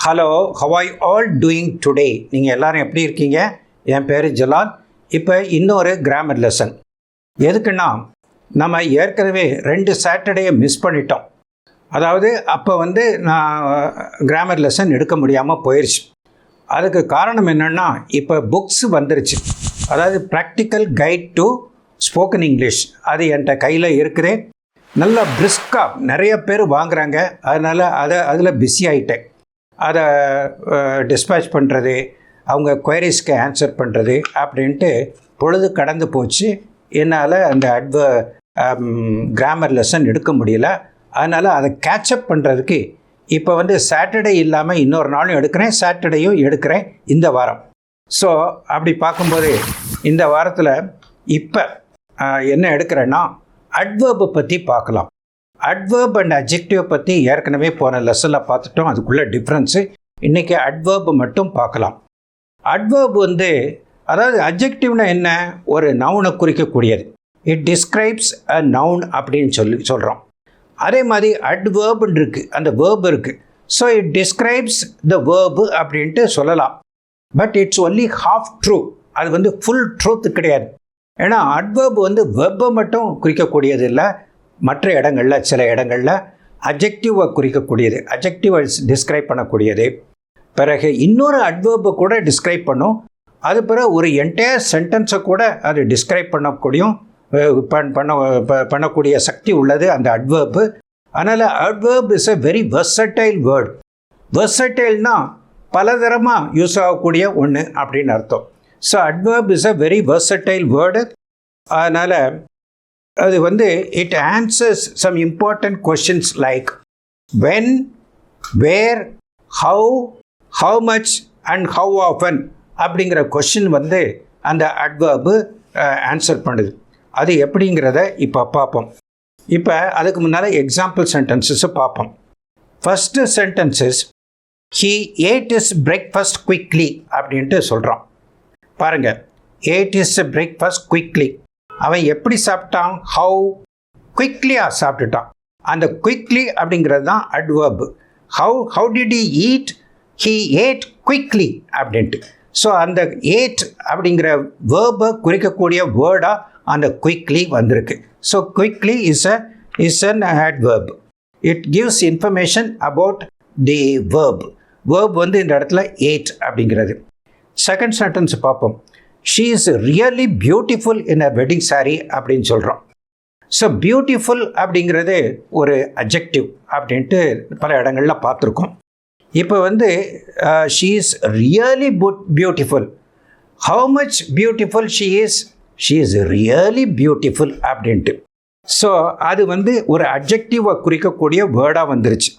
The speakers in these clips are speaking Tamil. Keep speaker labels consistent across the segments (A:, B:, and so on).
A: Hello, how are you all doing today? நீங்கள் எல்லாரும் எப்படி இருக்கீங்க? என் பேர் ஜலால். இப்போ இன்னொரு கிராமர் லெசன். எதுக்குன்னா, நம்ம ஏற்கனவே 2 சாட்டர்டேயை மிஸ் பண்ணிட்டோம். அதாவது அப்போ நான் கிராமர் லெசன் எடுக்க முடியாமல் போயிடுச்சு. அதுக்கு காரணம் என்னென்னா, இப்போ புக்ஸ் வந்துருச்சு. அதாவது practical guide to spoken English. அது என்கிட்ட கையில் இருக்குது. நல்லா பிரிஸ்காக நிறைய பேர் வாங்குகிறாங்க. அதனால் அதில் பிஸி ஆகிட்டேன். அதை டிஸ்பேச் பண்ணுறது, அவங்க குவரிஸ்க்கு ஆன்சர் பண்ணுறது அப்படின்ட்டு பொழுது கடந்து போச்சு. என்னால் அந்த கிராமர் லெசன் எடுக்க முடியல. அதனால் அதை கேட்சப் பண்ணுறதுக்கு இப்போ சாட்டர்டே இல்லாமல் இன்னொரு நாளும் எடுக்கிறேன், சாட்டர்டேயும் எடுக்கிறேன் இந்த வாரம். ஸோ அப்படி பார்க்கும்போது இந்த வாரத்தில் இப்போ என்ன எடுக்கிறேன்னா, அட்வர்பை பற்றி பார்க்கலாம். அட்வர்ப் அண்ட் அட்ஜெக்டிவ் பற்றி ஏற்கனவே போன லெசனில் பார்த்துட்டோம். அதுக்குள்ளே டிஃப்ரென்ஸு. இன்றைக்கி அட்வர்பு மட்டும் பார்க்கலாம். அட்வர்ப் அதாவது அட்ஜெக்டிவ்னா என்ன? ஒரு நவுனை குறிக்கக்கூடியது. இட் டிஸ்கிரைப்ஸ் அ நவுன் அப்படின்னு சொல்கிறோம். அதே மாதிரி அட்வர்ப்னு இருக்குது, அந்த வேர்ப் இருக்குது. So it describes the verb அப்படின்ட்டு சொல்லலாம். But it's only half true. அது ஃபுல் ட்ரூத் கிடையாது. ஏன்னா அட்வர்ப் வெர்பை மட்டும் குறிக்கக்கூடியது இல்லை. மற்ற இடங்களில் சில இடங்களில் அட்ஜெக்டிவை குறிக்கக்கூடியது, அட்ஜெக்டிவை டிஸ்கிரைப் பண்ணக்கூடியது. பிறகு இன்னொரு அட்வர்பை கூட டிஸ்கிரைப் பண்ணும். அது பிறகு ஒரு என்டையர் சென்டென்ஸை கூட அது டிஸ்கிரைப் பண்ணக்கூடிய சக்தி உள்ளது அந்த அட்வர்பு. அதனால் adverb is a very versatile word. வெர்சடைல்னால் பலதரமாக யூஸ் ஆகக்கூடிய ஒன்று அப்படின்னு அர்த்தம். So adverb is a very versatile word. அதனால் அது it answers some important questions like when, where, how much and how often அப்படிங்கிற கொஷின் அந்த அட்வர்பு ஆன்சர் பண்ணுது. அது எப்படிங்கிறத இப்போ பார்ப்போம். இப்போ அதுக்கு முன்னால் எக்ஸாம்பிள் சென்டென்சஸை பார்ப்போம். First sentences, he ate is breakfast quickly அப்படின்ட்டு சொல்கிறான். பாருங்கள், ஏட் இஸ் பிரேக்ஃபாஸ்ட் குயிக்லி. அவன் எப்படி சாப்பிட்டான்? ஹவு குயிக்லியாக சாப்பிட்டுட்டான். அந்த குயிக்லி அப்படிங்கிறது தான் adverb. How did he eat? He ate quickly அப்படின்ட்டு. ஸோ அந்த ஏட் அப்படிங்கிற வேர்பை குறிக்கக்கூடிய வேர்டாக அந்த குயிக்லி வந்திருக்கு. So quickly is an adverb. It gives information about the verb இந்த இடத்துல ஏட் அப்படிங்கிறது. செகண்ட் சென்டென்ஸ் பார்ப்போம். She is really beautiful in a wedding sari அப்படின்னு சொல்கிறோம். ஸோ பியூட்டிஃபுல் அப்படிங்கிறது ஒரு அட்ஜெக்டிவ் அப்படின்ட்டு பல இடங்களில் பார்த்துருக்கோம். இப்போ she is really beautiful. How much beautiful she is really beautiful அப்படின்ட்டு. ஸோ அது ஒரு அட்ஜெக்டிவை குறிக்கக்கூடிய வேர்டாக வந்துருச்சு.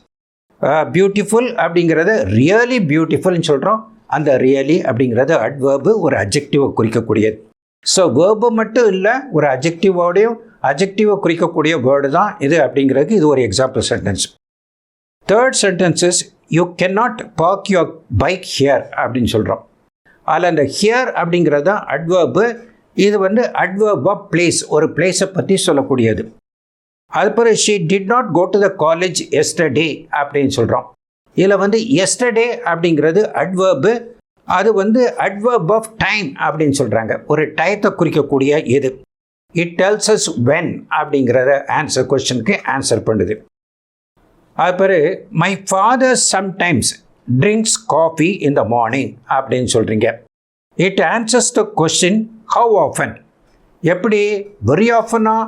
A: பியூட்டிஃபுல் அப்படிங்கிறத ரியலி பியூட்டிஃபுல்னு சொல்கிறோம். அந்த ரியலி அப்படிங்கிறது அட்வர்பு, ஒரு அட்ஜெக்டிவை குறிக்கக்கூடியது. ஸோ வேர்பு மட்டும் இல்லை, ஒரு அட்ஜெக்டிவை குறிக்கக்கூடிய வேர்டு தான் இது அப்படிங்கிறதுக்கு இது ஒரு example sentence. Third sentences, you can not park your bike here அப்படின்னு சொல்கிறோம். அதில் அந்த ஹியர் அப்படிங்கிறது தான் அட்வர்பு. இது அட்வர்ப் ஆஃப் பிளேஸ், ஒரு பிளேஸை பற்றி சொல்லக்கூடியது. அதுக்கப்புறம் she did not go to the college yesterday அப்படின்னு சொல்கிறோம். இதில் எஸ்டர்டே அப்படிங்கிறது அட்வர்பு. அது அட்வர்ப் ஆஃப் டைம் அப்படின்னு சொல்கிறாங்க. ஒரு டயத்தை குறிக்கக்கூடிய இது. இட் டெல்ஸ் அஸ் வென் அப்படிங்கிறத ஆன்சர் கொஸ்டினுக்கு ஆன்சர் பண்ணுது. அது பிறகு my father sometimes drinks coffee in the morning அப்படின்னு சொல்கிறீங்க. It answers the question how often. எப்படி? வெரி ஆஃபனா,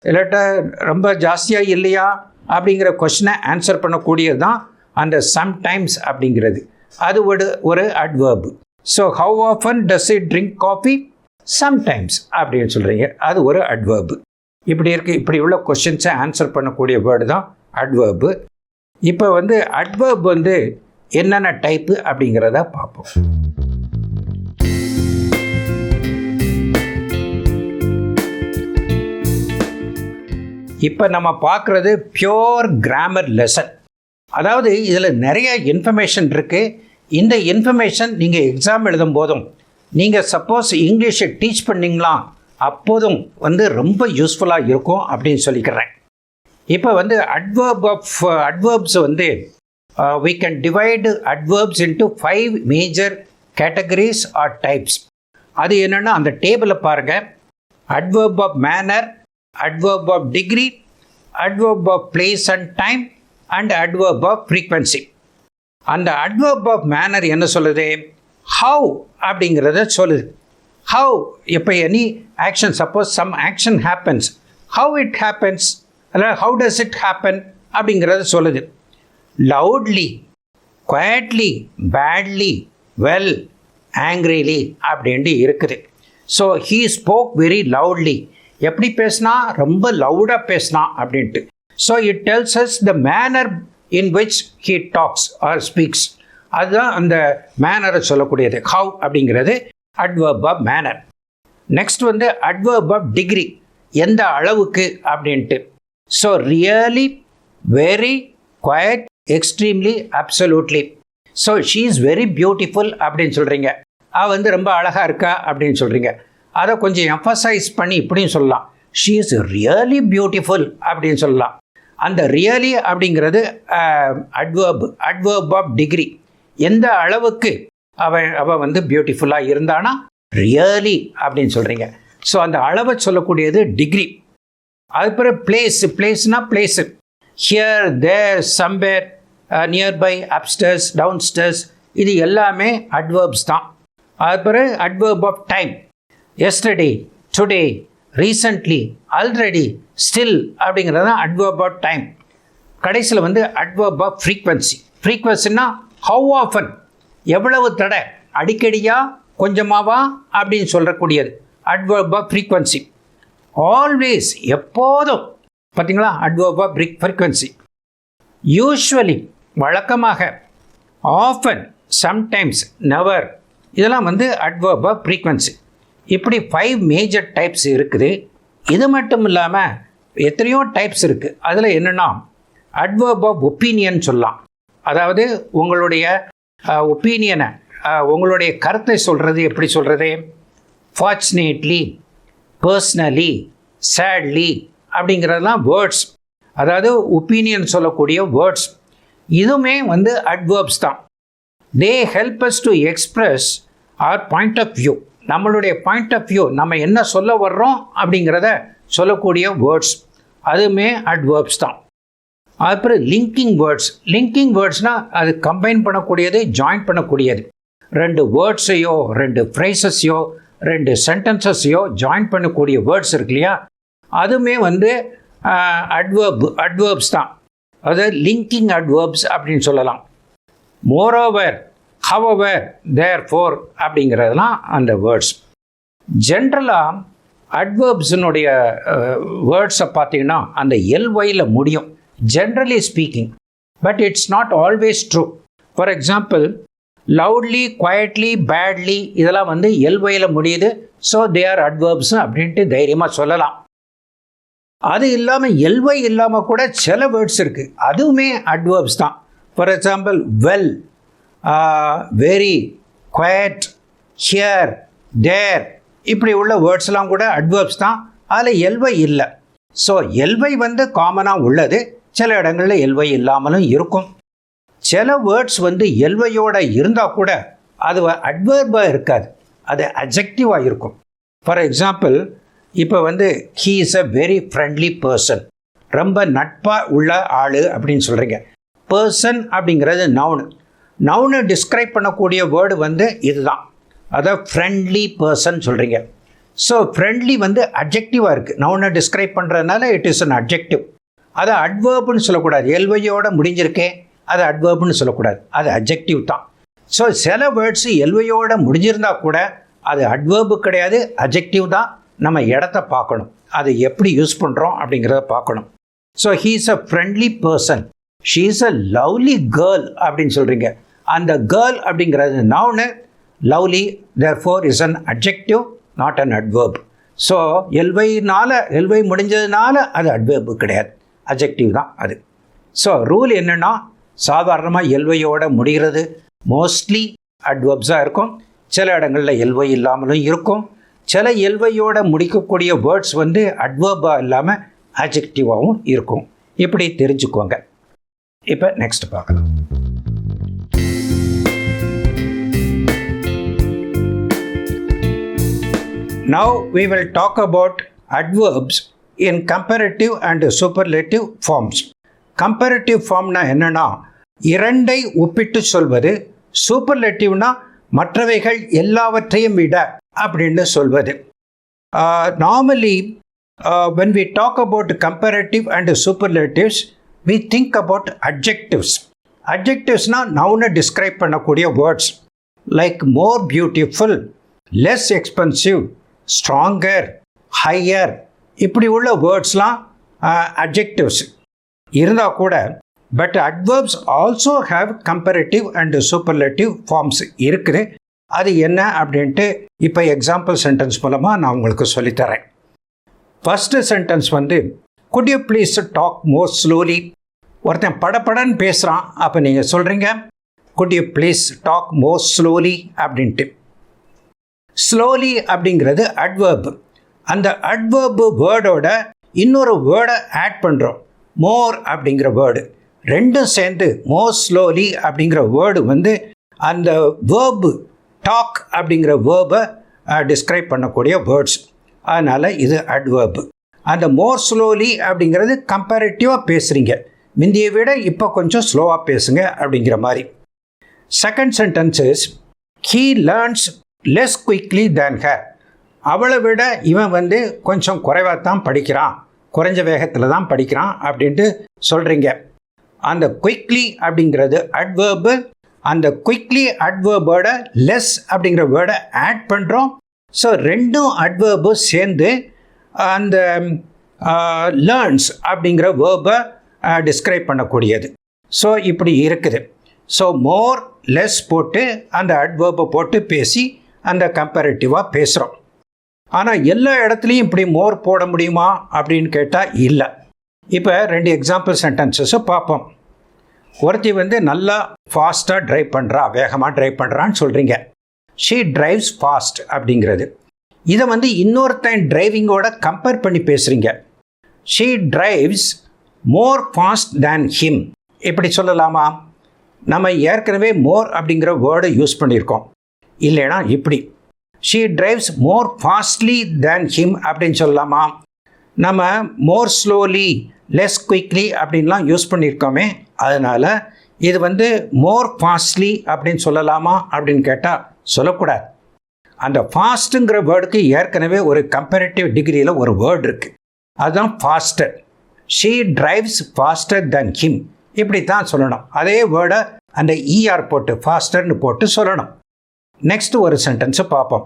A: இல்லாட்டா ரொம்ப ஜாஸ்தியாக இல்லையா அப்படிங்கிற கொஸ்டினை ஆன்சர் பண்ணக்கூடியது தான் அந்த சம்டைம்ஸ் அப்படிங்கிறது. அது ஒரு adverb. So how often does it drink coffee? Sometimes அப்படின்னு சொல்கிறீங்க. அது ஒரு அட்வர்பு. இப்படி உள்ள கொஸ்டின்ஸை ஆன்சர் பண்ணக்கூடிய வேர்டு தான் அட்வர்பு. இப்போ அட்வர்ப் என்னென்ன டைப்பு அப்படிங்கிறத பார்ப்போம். இப்போ நம்ம பார்க்குறது பியோர் கிராமர் லெசன். அதாவது இதில் நிறைய இன்ஃபர்மேஷன் இருக்குது. இந்த இன்ஃபர்மேஷன் நீங்கள் எக்ஸாம் எழுதும் போதும், நீங்கள் சப்போஸ் இங்கிலீஷை டீச் பண்ணிங்களா அப்போதும் ரொம்ப யூஸ்ஃபுல்லாக இருக்கும் அப்படின்னு சொல்லிக்கிறேன். இப்போ adverbs we can divide adverbs into 5 major categories or types. அது என்னன்னா அந்த டேபிளில் பாருங்க, adverb of manner, adverb of degree, adverb of place and time, and adverb of frequency. அந்த adverb of manner என்ன சொல்லுது? How அப்படிங்கிறத சொல்லுது. How, இப்போ any action, suppose some action happens, how it happens, how does it happen அப்படிங்கிறத சொல்லுது. Loudly, quietly, badly, well, angrily அப்படின்ட்டு இருக்குது. So he spoke very loudly. எப்படி பேசினா? ரொம்ப லவுடாக பேசினா அப்படின்ட்டு. So it tells us the manner in which he talks or speaks. அதுதான் அந்த மேனரை சொல்லக்கூடியது. how அப்படிங்கிறது adverb of manner. நெக்ஸ்ட் வந்து adverb of degree, எந்த அளவுக்கு அப்படின்ட்டு. So really, very, quite, extremely, absolutely. So she is very beautiful அப்படின்னு சொல்கிறீங்க, அவள் வந்து ரொம்ப அழகாக இருக்கா அப்படின்னு சொல்கிறீங்க. அதை கொஞ்சம் எம்ஃபசைஸ் பண்ணி இப்படியும் சொல்லலாம், ஷீ இஸ் ரியலி பியூட்டிஃபுல் அப்படின்னு சொல்லலாம். அந்த ரியலி அப்படிங்கிறது adverb of degree, எந்த அளவுக்கு அவள் வந்து பியூட்டிஃபுல்லாக இருந்தானா ரியலி அப்படின்னு சொல்கிறீங்க. ஸோ அந்த அளவை சொல்லக்கூடியது டிகிரி. அதுக்கப்புறம் பிளேஸ்னால் place, here, there, somewhere, nearby, upstairs, downstairs, இது எல்லாமே adverbs தான். அதுக்கப்புறம் adverb of time, yesterday, today, recently, already, still அப்படிங்கிறது தான் adverb of time. கடைசியில் வந்து adverb of frequency. frequencyனா how often, எவ்வளவு தடவை, அடிக்கடியா கொஞ்சமாவா அப்படின்னு சொல்லக்கூடியது adverb of frequency. always, எப்போதும், பார்த்தீங்களா adverb of frequency. usually, வழக்கமாக, often, sometimes, never, இதெல்லாம் வந்து adverb of frequency. இப்படி 5 மேஜர் டைப்ஸ் இருக்குது. இது மட்டும் இல்லாமல் எத்தனையோ டைப்ஸ் இருக்குது. அதில் என்னென்னா adverb of opinion சொல்லலாம். அதாவது உங்களுடைய ஒப்பீனியனை, உங்களுடைய கருத்தை சொல்கிறது. எப்படி சொல்கிறது? ஃபார்ச்சுனேட்லி, பர்சனலி, சேட்லி அப்படிங்கிறதுலாம் வேர்ட்ஸ். அதாவது ஒப்பீனியன் சொல்லக்கூடிய வேர்ட்ஸ். இதுவுமே வந்து adverbs தான். They help us to express our point of view. நம்மளுடைய பாயிண்ட் ஆஃப் வியூ, நம்ம என்ன சொல்ல வர்றோம் அப்படிங்கிறத சொல்லக்கூடிய வேர்ட்ஸ், அதுவுமே adverbs தான். அப்புறம் லிங்கிங் வேர்ட்ஸ். லிங்கிங் வேர்ட்ஸ்னால் அது கம்பைன் பண்ணக்கூடியது, ஜாயின் பண்ணக்கூடியது. 2 வேர்ட்ஸையோ 2 ஃப்ரேசஸையோ 2 சென்டென்சஸையோ ஜாயின் பண்ணக்கூடிய வேர்ட்ஸ் இருக்கு இல்லையா, அதுவுமே வந்து adverbs தான். அதாவது லிங்கிங் adverbs அப்படின்னு சொல்லலாம். மோரோவர், ஹவவர், தேர்ஃபோர் அப்படிங்கிறதுலாம் அந்த வேர்ட்ஸ். ஜென்ரலாக adverbsனுடைய வேர்ட்ஸை பார்த்தீங்கன்னா அந்த எல்ஒயில் முடியும், generally speaking. But it's not always true. For example, loudly, quietly, badly, இதெல்லாம் வந்து எல்ஒயில் முடியுது. ஸோ தே ஆர் adverbs அப்படின்ட்டு தைரியமாக சொல்லலாம். அது இல்லாமல் எல்ஒய் இல்லாமல் கூட சில வேர்ட்ஸ் இருக்குது, அதுவுமே adverbs தான். For example, well, very, quite, here, there, இப்படி உள்ள வேர்ட்ஸ்லாம் கூட adverbs தான். அதில் எல்ஒய் இல்லை. ஸோ எல்ஒய் வந்து காமனாக உள்ளது, சில இடங்களில் எல்ஒய் இல்லாமலும் இருக்கும். சில வேர்ட்ஸ் வந்து எல்ஒயோடு இருந்தால் கூட அது adverb-ஆக இருக்காது, அது adjective-ஆக இருக்கும். ஃபார் எக்ஸாம்பிள், இப்போ வந்து he is a very friendly person, ரொம்ப நட்பாக உள்ள ஆள் அப்படின்னு சொல்கிறீங்க. பர்சன் அப்படிங்கிறது நவுனு. நவுனு டிஸ்கிரைப் பண்ணக்கூடிய வேர்டு வந்து இதுதான், அதாவது ஃப்ரெண்ட்லி பர்சன் சொல்கிறீங்க. ஸோ ஃப்ரெண்ட்லி வந்து அட்ஜெக்டிவாக இருக்குது, நவுனை டிஸ்கிரைப் பண்ணுறதுனால இட் இஸ் அன் அட்ஜெக்டிவ். அதை அட்வர்ப்னு சொல்லக்கூடாது, எல்வையோட முடிஞ்சிருக்கேன் அது அட்வர்ப்னு சொல்லக்கூடாது, அது அட்ஜெக்டிவ் தான். ஸோ சில வேர்ட்ஸு எல்வையோட முடிஞ்சிருந்தால் கூட அது அட்வர்பு கிடையாது, அட்ஜெக்டிவ் தான். நம்ம இடத்த பார்க்கணும், அது எப்படி யூஸ் பண்ணுறோம் அப்படிங்கிறத பார்க்கணும். So he is a friendly person, she is a lovely girl அப்படின்னு சொல்கிறீங்க. அந்த கேர்ள் அப்படிங்கிறது noun, lovely therefore is an adjective, not an adverb. So L Y முடிஞ்சதுனால அது அட்வர்பு கிடையாது, அட்ஜெக்டிவ் தான் அது. ஸோ ரூல் என்னென்னா, சாதாரணமாக எல்வையோட முடிகிறது மோஸ்ட்லி அட்வர்ப்ஸாக இருக்கும். சில இடங்களில் எல்வை இல்லாமலும் இருக்கும். சில எல்வையோட முடிக்கக்கூடிய வேர்ட்ஸ் வந்து அட்வர்பாக இல்லாமல் அட்ஜெக்டிவாகவும் இருக்கும். இப்படி தெரிஞ்சுக்கோங்க. இப்போ நெக்ஸ்ட் பார்க்கலாம். Now we will talk about adverbs in comparative and superlative forms. Comparative formனா என்னன்னா இரண்டை ஒப்பிட்டு சொல்வது, சூப்பர்லேட்டிவ்னா மற்றவைகள் எல்லாவற்றையும் விட அப்படின்னு சொல்வது. Normally when we talk about comparative and superlatives, we think about adjectives. Adjectivesனா நவுனை டிஸ்கிரைப் பண்ணக்கூடிய words like more beautiful, less expensive, stronger, higher, இப்படி உள்ள வேர்ட்ஸ்லாம் அட்ஜெக்டிவ்ஸ் இருந்தால் கூட but adverbs also have comparative and superlative forms இருக்குது. அது என்ன அப்படின்ட்டு இப்போ எக்ஸாம்பிள் சென்டென்ஸ் மூலமாக நான் உங்களுக்கு சொல்லித்தரேன். First sentence could you please talk more slowly. ஒருத்தன் படப்படன்னு பேசுகிறான், அப்போ நீங்கள் சொல்கிறீங்க could you please talk more slowly அப்படின்ட்டு. ஸ்லோலி அப்படிங்கிறது அட்வர்ப். அந்த அட்வர்பு வேர்டோட இன்னொரு வேர்டை ஆட் பண்ணுறோம், மோர் அப்படிங்கிற வேர்டு. ரெண்டும் சேர்ந்து மோர் ஸ்லோலி அப்படிங்கிற வேர்டு அந்த வேர்பு டாக் அப்படிங்கிற வேர்பை டிஸ்கிரைப் பண்ணக்கூடிய வேர்ட்ஸ். அதனால் இது அட்வர்பு. அந்த மோர் ஸ்லோலி அப்படிங்கிறது கம்பேரிட்டிவாக பேசுகிறீங்க, முந்தைய விட இப்போ கொஞ்சம் ஸ்லோவாக பேசுங்க அப்படிங்கிற மாதிரி. Second sentence is he learns less quickly than her. அவளை விட இவன் கொஞ்சம் குறைவாக தான் படிக்கிறான், குறைஞ்ச வேகத்தில் தான் படிக்கிறான் அப்படின்ட்டு சொல்கிறீங்க. அந்த குயிக்லி அப்படிங்கிறது அட்வர்பு. அந்த குயிக்லி அட்வர்போட லெஸ் அப்படிங்கிற வேர்டை ஆட் பண்ணுறோம். ஸோ ரெண்டும் அட்வர்பு சேர்ந்து அந்த லேர்ன்ஸ் அப்படிங்கிற வேர்பை டிஸ்கிரைப் பண்ணக்கூடியது. ஸோ இப்படி இருக்குது. ஸோ மோர் லெஸ் போட்டு அந்த அட்வர்பை போட்டு பேசி அந்த கம்பேரிட்டிவாக பேசுகிறோம். ஆனால் எல்லா இடத்துலையும் இப்படி மோர் போட முடியுமா அப்படின்னு கேட்டால் இல்லை. இப்போ ரெண்டு எக்ஸாம்பிள் சென்டென்சஸை பார்ப்போம். ஒருத்தி நல்லா ஃபாஸ்ட்டாக ட்ரைவ் பண்ணுறா, வேகமாக ட்ரைவ் பண்ணுறான்னு சொல்கிறீங்க. ஷீ டிரைவ்ஸ் ஃபாஸ்ட் அப்படிங்கிறது. இதை இன்னொருத்தன் டிரைவிங்கோட கம்பேர் பண்ணி பேசுகிறீங்க. She drives more fast than him. இப்படி சொல்லலாமா? நம்ம ஏற்கனவே மோர் அப்படிங்கிற வேர்டை யூஸ் பண்ணியிருக்கோம். இல்லைனா இப்படி she drives more fastly than him அப்படின்னு சொல்லலாமா? நம்ம மோர் ஸ்லோலி, லெஸ் குயிக்லி அப்படின்லாம் யூஸ் பண்ணியிருக்கோமே. அதனால் இது மோர் ஃபாஸ்ட்லி அப்படின்னு சொல்லலாமா அப்படின்னு கேட்டால் சொல்லக்கூடாது. அந்த ஃபாஸ்ட்டுங்கிற வேர்டுக்கு ஏற்கனவே ஒரு கம்பேரிட்டிவ் டிகிரியில் ஒரு வேர்டு இருக்குது, அதுதான் faster. She drives faster than him இப்படி தான் சொல்லணும். அதே வேர்டை அந்த இஆர் போட்டு ஃபாஸ்டர்னு போட்டு சொல்லணும். நெக்ஸ்ட் ஒரு சென்டென்ஸை பார்ப்போம்.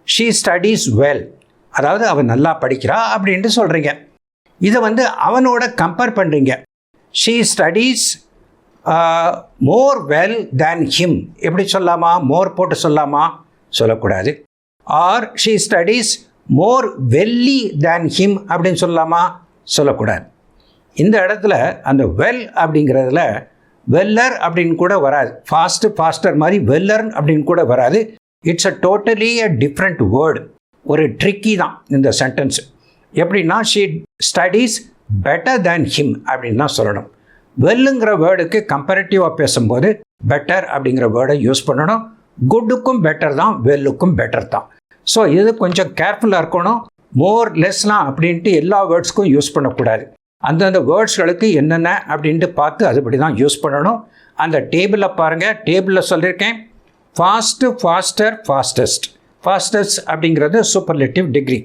A: ஷீ ஸ்டடீஸ் வெல், அதாவது அவன் நல்லா படிக்கிறா அப்படின்ட்டு சொல்கிறீங்க. இதை அவனோட கம்பேர் பண்ணுறீங்க. She studies more well than him எப்படி சொல்லலாமா? மோர் போட்டு சொல்லலாமா? சொல்லக்கூடாது. Or she studies more welly than him அப்படின்னு சொல்லலாமா? சொல்லக்கூடாது. இந்த இடத்துல அந்த வெல் அப்படிங்கிறதுல வெல்லர் அப்படின்னு கூட வராது. ஃபாஸ்டர் மாதிரி வெல்லர் அப்படின்னு கூட வராது. It's a totally a different word. ஒரு ட்ரிக்கி தான் இந்த சென்டென்ஸ். எப்படின்னா she studies better than him அப்படின்னு தான் சொல்லணும். வெல்லுங்கிற வேர்டுக்கு கம்பேரிட்டிவாக பேசும்போது பெட்டர் அப்படிங்கிற வேர்டை யூஸ் பண்ணணும். குட்டுக்கும் பெட்டர் தான், வெல்லுக்கும் பெட்டர் தான். ஸோ இது கொஞ்சம் கேர்ஃபுல்லாக இருக்கணும். மோர் லெஸ்லாம் அப்படின்ட்டு எல்லா வேர்ட்ஸ்க்கும் யூஸ் பண்ணக்கூடாது. அந்தந்த வேர்ட்ஸ்களுக்கு என்னென்ன அப்படின்ட்டு பார்த்து அதுபடி தான் யூஸ் பண்ணணும். அந்த டேபிளில் பாருங்கள், டேபிளில் சொல்லியிருக்கேன். Fast, faster, fastest. ஃபாஸ்டஸ்ட் அப்படிங்கிறது superlative degree.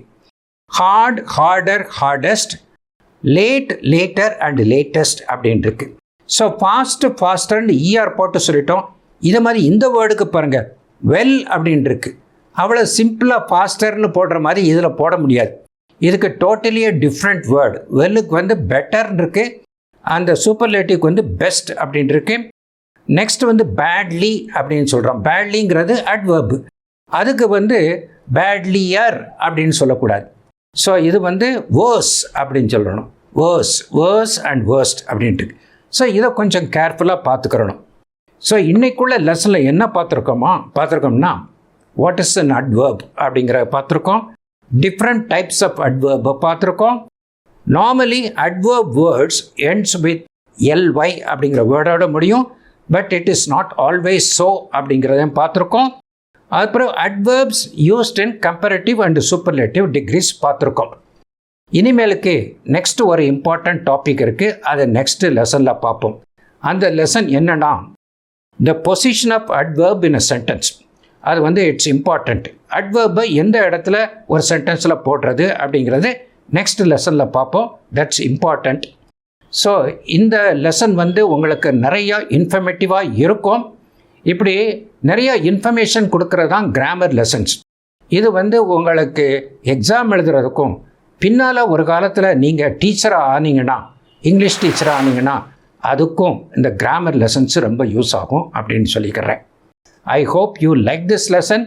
A: Hard, harder, hardest, late, later and latest அப்படின்ட்டு இருக்கு. ஸோ ஃபாஸ்ட்டு, ஃபாஸ்டர்னு இஆர் போட்டு சொல்லிட்டோம். இதை மாதிரி இந்த வேர்டுக்கு பாருங்கள், வெல் அப்படின்ட்டு இருக்கு. அவ்வளோ சிம்பிளாக ஃபாஸ்டர்னு போடுற மாதிரி இதில் போட முடியாது. இதுக்கு டோட்டலி டிஃப்ரெண்ட் வேர்டு. வெல்லுக்கு பெட்டர்னு இருக்குது, அந்த சூப்பர்லேட்டிவ்க்கு பெஸ்ட் அப்படின்ட்டு இருக்கு. நெக்ஸ்ட் பேட்லி அப்படின்னு சொல்கிறோம். பேட்லிங்கிறது அட்வர்பு. அதுக்கு பேட்லியர் அப்படின்னு சொல்லக்கூடாது. ஸோ இது வேர்ஸ் அப்படின்னு சொல்லணும். வேர்ஸ் அண்ட் வேர்ஸ்ட் அப்படின்ட்டு. ஸோ இதை கொஞ்சம் கேர்ஃபுல்லாக பார்த்துக்கிறணும். ஸோ இன்றைக்குள்ள லெசனில் என்ன பார்த்துருக்கோம்னா வாட் இஸ் அன் அட்வர்ப் அப்படிங்கிற பார்த்துருக்கோம். டிஃப்ரெண்ட் டைப்ஸ் ஆஃப் அட்வர்பை பார்த்துருக்கோம். Normally adverb words ends with ly அப்படிங்கிற வேர்டோட முடியும். But it is not always so அப்படிங்கிறதையும் பார்த்துருக்கோம். அப்புறம் adverbs used in comparative and superlative degrees பார்த்துருக்கோம். இனிமேலுக்கு நெக்ஸ்ட் ஒரு இம்பார்ட்டன்ட் டாபிக் இருக்குது, அதை நெக்ஸ்ட் லெசனில் பார்ப்போம். அந்த லெசன் என்னன்னா the position of adverb in a sentence. அது வந்து இட்ஸ் இம்பார்ட்டண்ட். அட்வர்பை எந்த இடத்துல ஒரு சென்டென்ஸில் போடுறது அப்படிங்கிறது நெக்ஸ்ட் லெசனில் பார்ப்போம். That's important. ஸோ இந்த லெசன் வந்து உங்களுக்கு நிறையா இன்ஃபர்மேட்டிவாக இருக்கும். இப்படி நிறையா இன்ஃபர்மேஷன் கொடுக்கறது தான் கிராமர் லெசன்ஸ். இது வந்து உங்களுக்கு எக்ஸாம் எழுதுறதுக்கும் பின்னால் ஒரு காலத்தில் நீங்கள் டீச்சராக ஆனீங்கன்னா, இங்கிலீஷ் டீச்சராக ஆனீங்கன்னா அதுக்கும் இந்த கிராமர் லெசன்ஸ் ரொம்ப யூஸ் ஆகும் அப்படின்னு சொல்லிக்கிறேன். I hope you like this lesson.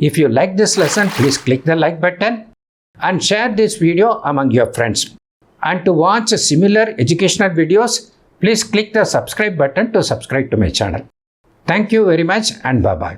A: If you like this lesson, please click the like button and share this video among your friends. And to watch similar educational videos, please click the subscribe button to subscribe to my channel. Thank you very much and bye-bye.